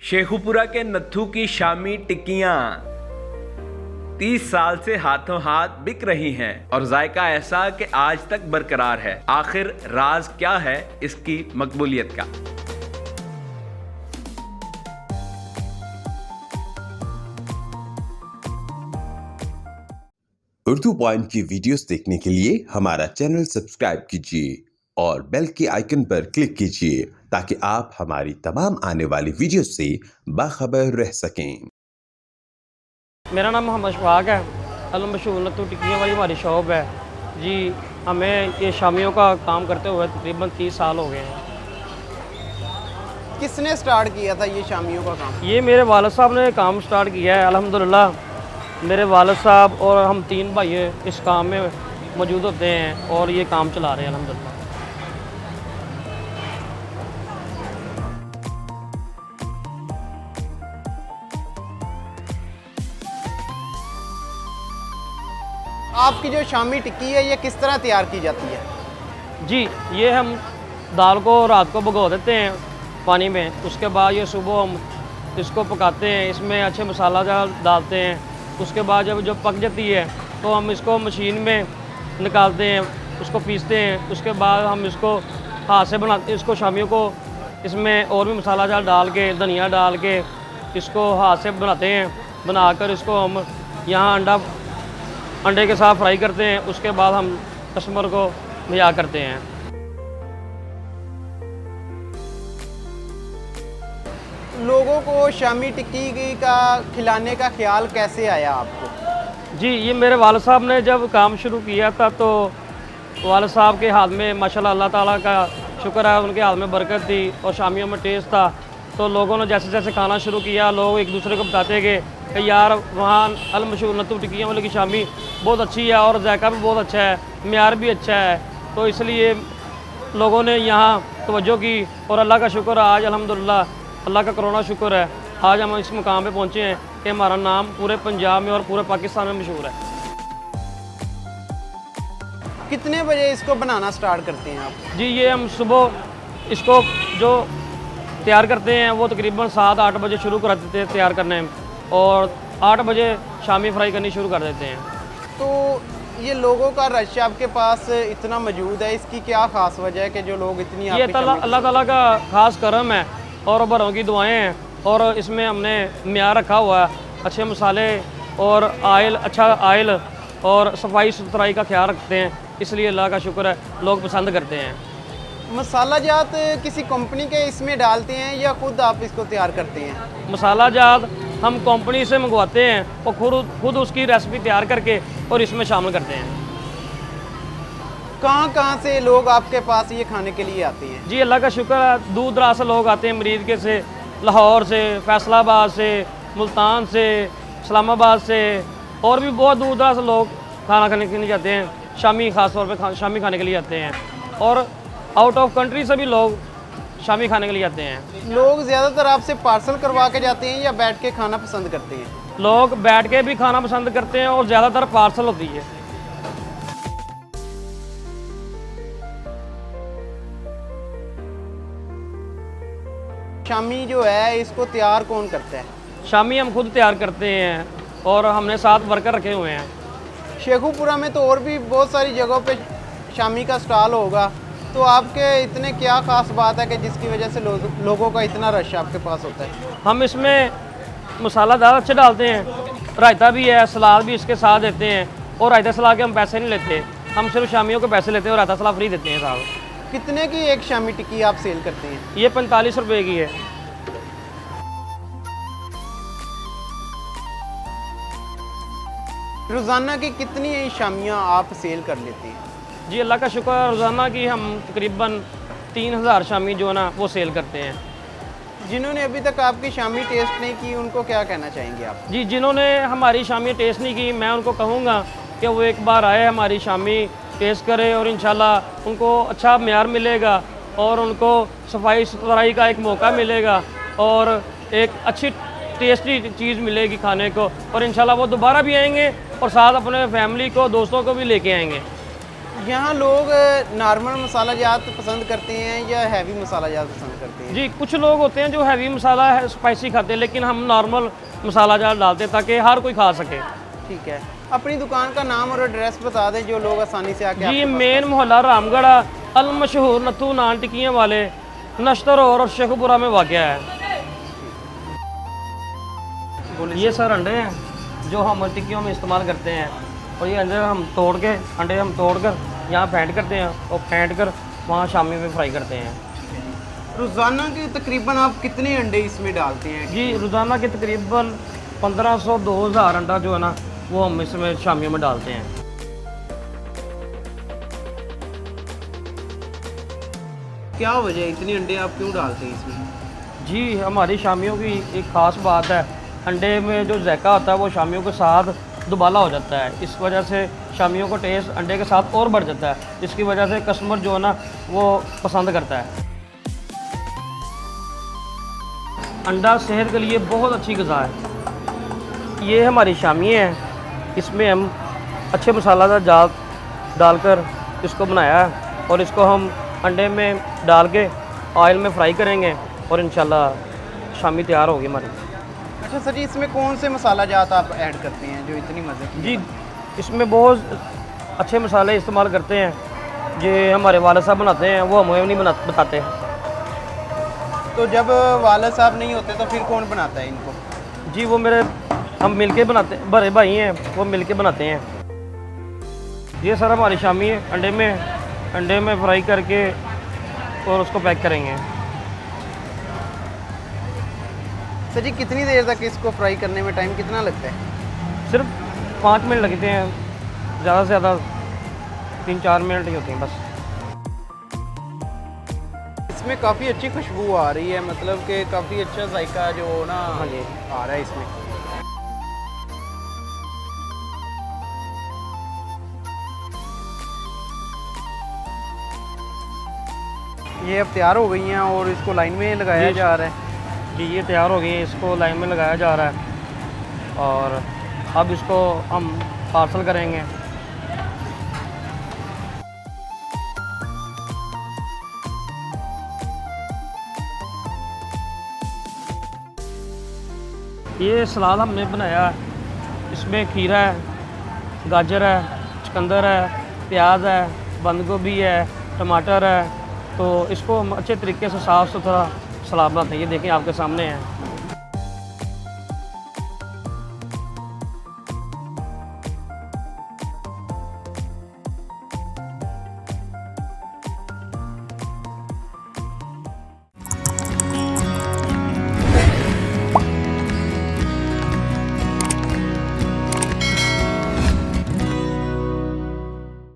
शेखुपुरा के नत्थू की शामी टिक्कियाँ 30 साल से हाथों हाथ बिक रही हैं और जायका ऐसा कि आज तक बरकरार है। आखिर राज क्या है इसकी मकबूलियत का? उर्दू पॉइंट की वीडियोस देखने के लिए हमारा चैनल सब्सक्राइब कीजिए और बेल के आइकन पर क्लिक कीजिए ताकि आप हमारी तमाम आने वाली वीडियोस से बाखबर रह सकें। मेरा नाम मोहम्मद शफाक है। अल मशहूर नत्थू टिक्कियों वाली हमारी शॉप है जी। हमें ये शामियों का काम करते हुए तकरीबन 30 साल हो गए हैं। किसने स्टार्ट किया था ये शामियों का काम? ये मेरे वालिद साहब ने काम स्टार्ट किया है। अल्हम्दुलिल्लाह मेरे वालिद साहब और हम 3 भाई इस काम में मौजूद होते हैं और ये काम चला रहे हैं अल्हम्दुलिल्लाह। आपकी जो शामी टिक्की है ये किस तरह तैयार की जाती है? जी, ये हम दाल को रात को भिगो देते हैं पानी में। उसके बाद ये सुबह हम इसको पकाते हैं, इसमें अच्छे मसाला डालते हैं। उसके बाद जब पक जाती है तो हम इसको मशीन में निकालते हैं, उसको पीसते हैं। उसके बाद हम इसको हाथ से बनाते हैं। इसको शामियों को इसमें और भी मसाला डाल के, धनिया डाल के इसको हाथ से बनाते हैं। बनाकर इसको हम यहाँ अंडे के साथ फ्राई करते हैं। उसके बाद हम कस्टमर को मुहैया करते हैं। लोगों को शामी टिक्की का खिलाने का ख्याल कैसे आया आपको? जी, ये मेरे वालिद साहब ने जब काम शुरू किया था तो वालिद साहब के हाथ में माशाल्लाह अल्लाह ताला का शुक्र है, उनके हाथ में बरकत थी और शामियों में टेस्ट था। तो लोगों ने जैसे जैसे खाना शुरू किया, लोग एक दूसरे को बताते गए कि यार वहाँ अल मशहूर नत्थू टिक्कियों वाले की शामी बहुत अच्छी है और जायका भी बहुत अच्छा है, म्यार भी अच्छा है। तो इसलिए लोगों ने यहाँ तवज्जो की और अल्लाह का शुक्र है, आज अल्हम्दुलिल्लाह अल्लाह का करोना शुक्र है, आज हम इस मुकाम पे पहुँचे हैं कि हमारा नाम पूरे पंजाब में और पूरे पाकिस्तान में मशहूर है। कितने बजे इसको बनाना स्टार्ट करते हैं आप? जी, ये हम सुबह इसको जो तैयार करते हैं वो तकरीबन 7-8 बजे शुरू कर देते हैं तैयार करने में और 8 बजे शामी फ्राई करनी शुरू कर देते हैं। तो ये लोगों का रश आपके पास इतना मौजूद है, इसकी क्या ख़ास वजह है कि जो लोग इतनी ये अल्लाह ताला का ख़ास करम है और बरों की दुआएं हैं। और इसमें हमने म्यार रखा हुआ है, अच्छे मसाले और आयल, अच्छा आयल और सफाई सुथराई का ख्याल रखते हैं, इसलिए अल्लाह का शुक्र है लोग पसंद करते हैं। मसाला जात किसी कंपनी के इसमें डालते हैं या खुद आप इसको तैयार करते हैं? मसाला जात हम कंपनी से मंगवाते हैं और खुद उसकी रेसिपी तैयार करके और इसमें शामिल करते हैं। कहाँ से लोग आपके पास ये खाने के लिए आते हैं? जी, अल्लाह का शुक्र है, दूर दराज से लोग आते हैं, मरीद के से, लाहौर से, फैसलाबाद से, मुल्तान से, इस्लामाबाद से और भी बहुत दूर दराज से लोग खाना खाने के लिए जाते हैं। शामी ख़ास तौर पे शामी खाने के लिए आते हैं और आउट ऑफ कंट्री से भी लोग शामी खाने के लिए आते हैं। लोग ज़्यादातर आपसे पार्सल करवा के जाते हैं या बैठ के खाना पसंद करते हैं? लोग बैठ के भी खाना पसंद करते हैं और ज़्यादातर पार्सल होती है। शामी जो है इसको तैयार कौन करता है? शामी हम खुद तैयार करते हैं और हमने 7 वर्कर रखे हुए हैं। शेखुपुरा में तो और भी बहुत सारी जगहों पे शामी का स्टॉल होगा, तो आपके इतने क्या ख़ास बात है कि जिसकी वजह से लोगों का इतना रश आपके पास होता है? हम इसमें मसाला दाल अच्छे डालते हैं, रायता भी है, सलाद भी इसके साथ देते हैं और रायता सलाद के हम पैसे नहीं लेते, हम सिर्फ शामियों के पैसे लेते हैं और रायता सलाद फ्री देते हैं साहब। कितने की एक शामी टिक्की आप सेल करते हैं? ये 45 रुपये की है। रोज़ाना की कितनी शामियाँ आप सेल कर लेते हैं? जी, अल्लाह का शुक्र है, रोज़ाना की हम तकरीबन 3000 शामी जो है ना वो सेल करते हैं। जिन्होंने अभी तक आपकी शामी टेस्ट नहीं की उनको क्या कहना चाहेंगे आप? जी, जिन्होंने हमारी शामी टेस्ट नहीं की, मैं उनको कहूँगा कि वो एक बार आए, हमारी शामी टेस्ट करें और इंशाल्लाह उनको अच्छा म्यार मिलेगा और उनको सफाई सुथराई का एक मौका मिलेगा और एक अच्छी टेस्टी चीज़ मिलेगी खाने को और इंशाल्लाह वो दोबारा भी आएंगे और साथ अपने फैमिली को, दोस्तों को भी लेके आएंगे। यहाँ लोग नॉर्मल मसाला जात पसंद करते हैं या हैवी मसाला जात पसंद करते हैं? जी कुछ लोग होते हैं जो हैवी मसाला है स्पाइसी खाते हैं, लेकिन हम नॉर्मल मसाला जार डालते हैं ताकि हर कोई खा सके। ठीक है, अपनी दुकान का नाम और एड्रेस बता दें जो लोग आसानी से आके जी आपके पास मेन मोहल्ला रामगढ़ अल मशहूर नथू नान टिक्कियाँ वाले नश्तर और शेखपुरा में वाक़ है। ये सर अंडे हैं जो हम टिक्कियों में इस्तेमाल करते हैं, और ये अंडे हम तोड़ के यहाँ फेंट करते हैं और फेंट कर वहाँ शामी में फ्राई करते हैं। रोज़ाना के तकरीबन आप कितने अंडे इसमें डालते हैं? जी रोज़ाना के तकरीबन 1500-2000 अंडा जो है ना वो हम इसमें शामियों में डालते हैं। क्या वजह है, इतने अंडे आप क्यों डालते हैं इसमें? जी हमारी शामियों की एक ख़ास बात है, अंडे में जो जायका होता है वो शामियों के साथ दुबाला हो जाता है, इस वजह से शामियों का टेस्ट अंडे के साथ और बढ़ जाता है, इसकी वजह से कस्टमर जो है ना वो पसंद करता है। अंडा सेहत के लिए बहुत अच्छी ग़िज़ा है। ये हमारी शामी है, इसमें हम अच्छे मसाला जात डालकर इसको बनाया है और इसको हम अंडे में डाल के ऑयल में फ्राई करेंगे और इंशाल्लाह शामी तैयार होगी हमारी। अच्छा सर जी, इसमें कौन से मसाला जात आप ऐड करते हैं जो इतनी मज़े की? जी इसमें बहुत अच्छे मसाले इस्तेमाल करते हैं, ये हमारे वालिद साहब बनाते हैं, वो हमें नहीं बताते। तो जब वालिद साहब नहीं होते तो फिर कौन बनाता है इनको? जी वो हम मिलके बनाते हैं, बड़े भाई हैं वो मिलके बनाते हैं। ये सर हमारी शामी है, अंडे में फ्राई करके और उसको पैक करेंगे। सर जी कितनी देर तक इसको फ्राई करने में टाइम कितना लगता है? सिर्फ 5 मिनट लगते हैं, ज़्यादा से ज़्यादा 3-4 मिनट ही होते हैं बस। इसमें काफ़ी अच्छी खुशबू आ रही है, मतलब कि काफ़ी अच्छा जायका जो ना हाँ जी आ रहा है इसमें। ये अब तैयार हो गई हैं और इसको लाइन में लगाया जा रहा है। जी ये तैयार हो गई है, इसको लाइन में लगाया जा रहा है और अब इसको हम पार्सल करेंगे। ये सलाद हमने बनाया, इसमें खीरा है, गाजर है, चुकंदर है, प्याज है, बंद गोभी है, टमाटर है, तो इसको हम अच्छे तरीके से साफ़ सुथरा सलाद बनाते हैं। ये देखें आपके सामने है।